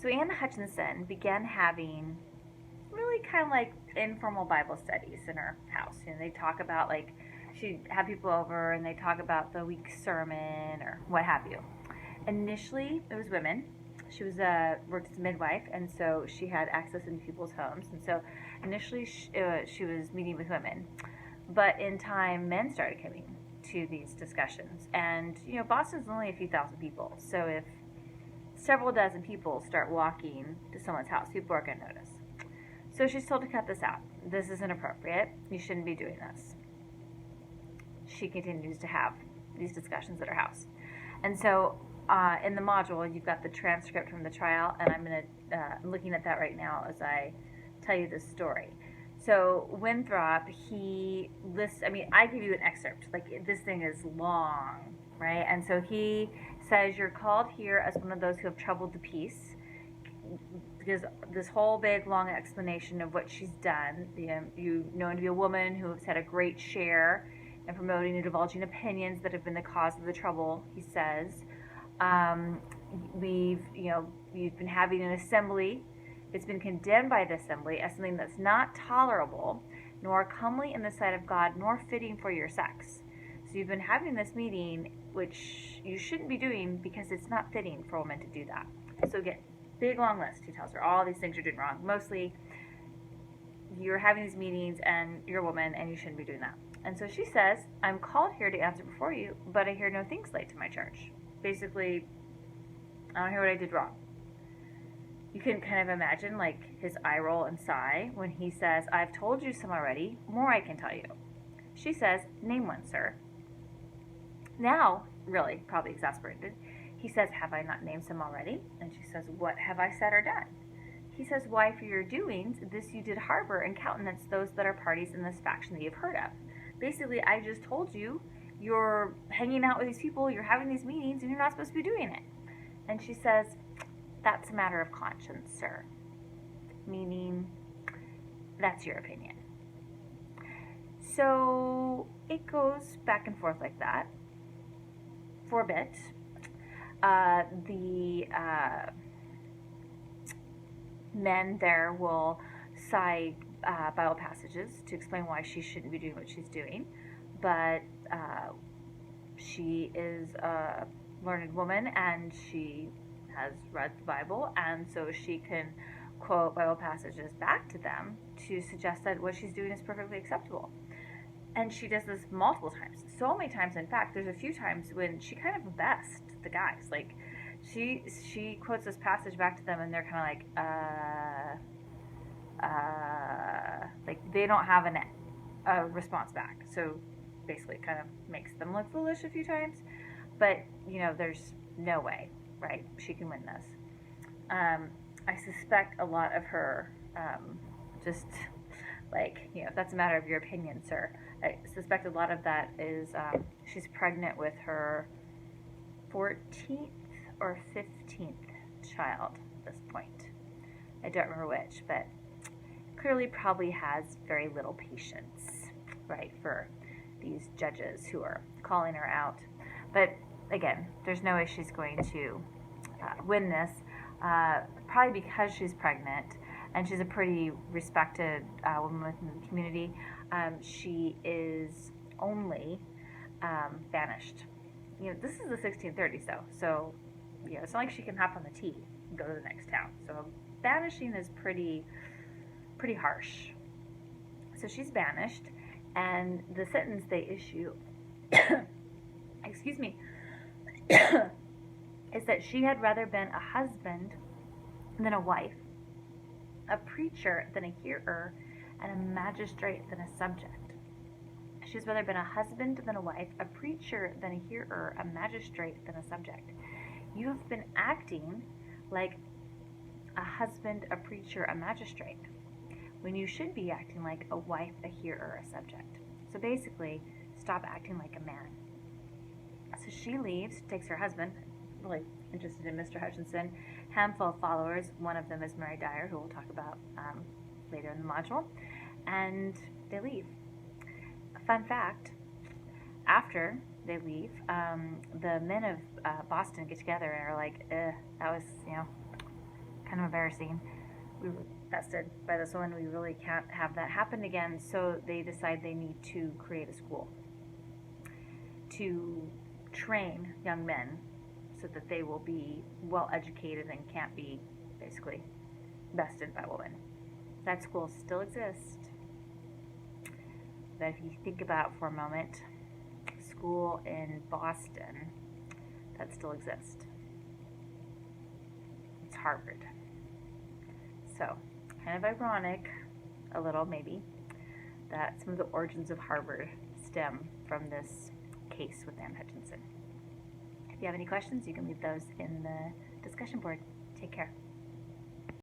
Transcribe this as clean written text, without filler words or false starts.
So Anna Hutchinson began having really kind of like informal Bible studies in her house. They talk about like she'd have people over and they talk about the week's sermon or what have you. Initially, it was women. She was worked as a midwife, and so she had access into people's homes. And so initially, she was meeting with women, but in time, men started coming to these discussions. And Boston's only a few thousand people, so if several dozen people start walking to someone's house, people are going to notice. So she's told to cut this out. This is inappropriate. You shouldn't be doing this. She continues to have these discussions at her house. And so in the module, you've got the transcript from the trial, and I'm looking at that right now as I tell you this story. So Winthrop, he lists, I give you an excerpt. Like, this thing is long, right? And so he says, you're called here as one of those who have troubled the peace. Because this whole big, long explanation of what she's done. You know to be a woman who has had a great share in promoting and divulging opinions that have been the cause of the trouble, he says. You've been having an assembly. It's been condemned by the assembly as something that's not tolerable, nor comely in the sight of God, nor fitting for your sex. So you've been having this meeting, which you shouldn't be doing because it's not fitting for a woman to do that. So again, big long list. He tells her all these things you're doing wrong. Mostly, you're having these meetings and you're a woman and you shouldn't be doing that. And so she says, I'm called here to answer before you, but I hear no things laid to my charge. Basically, I don't hear what I did wrong. You can kind of imagine like his eye roll and sigh when he says, I've told you some already, more I can tell you. She says, name one, sir. Now, really, probably exasperated, he says, have I not named some already? And she says, what have I said or done? He says, why, for your doings, this you did harbor and countenance those that are parties in this faction that you've heard of. Basically, I just told you, you're hanging out with these people, you're having these meetings, and you're not supposed to be doing it. And she says, that's a matter of conscience, sir. Meaning, that's your opinion. So it goes back and forth like that for a bit. The men there will cite Bible passages to explain why she shouldn't be doing what she's doing, but she is a learned woman and she has read the Bible, and so she can quote Bible passages back to them to suggest that what she's doing is perfectly acceptable. And she does this multiple times. So many times, in fact, there's a few times when she kind of bests the guys. Like, she quotes this passage back to them, and they're kind of like they don't have a response back. So basically, it kind of makes them look foolish a few times. But there's no way, right? She can win this. I suspect a lot of her just like, if that's a matter of your opinion, sir. I suspect a lot of that is she's pregnant with her 14th or 15th child at this point. I don't remember which, but clearly probably has very little patience, right, for these judges who are calling her out. But again, there's no way she's going to win this, probably because she's pregnant. And she's a pretty respected woman within the community. She is only banished. This is the 1630s, though. So, it's not like she can hop on the T and go to the next town. So, banishing is pretty harsh. So, she's banished. And the sentence they issue, excuse me, is that she had rather been a husband than a wife, a preacher than a hearer, and a magistrate than a subject. She's rather been a husband than a wife, a preacher than a hearer, a magistrate than a subject. You have been acting like a husband, a preacher, a magistrate, when you should be acting like a wife, a hearer, a subject. So basically, stop acting like a man. So she leaves, takes her husband, really interested in Mr. Hutchinson, handful of followers. One of them is Mary Dyer, who we'll talk about later in the module, and they leave. A fun fact, after they leave, the men of Boston get together and are like, that kind of embarrassing. We were bested by this woman. We really can't have that happen again. So they decide they need to create a school to train young men so that they will be well educated and can't be basically bested by women. That school still exists. But if you think about for a moment, school in Boston that still exists. It's Harvard. So, kind of ironic, a little maybe, that some of the origins of Harvard stem from this case with Anne Hutchinson. If you have any questions, you can leave those in the discussion board. Take care.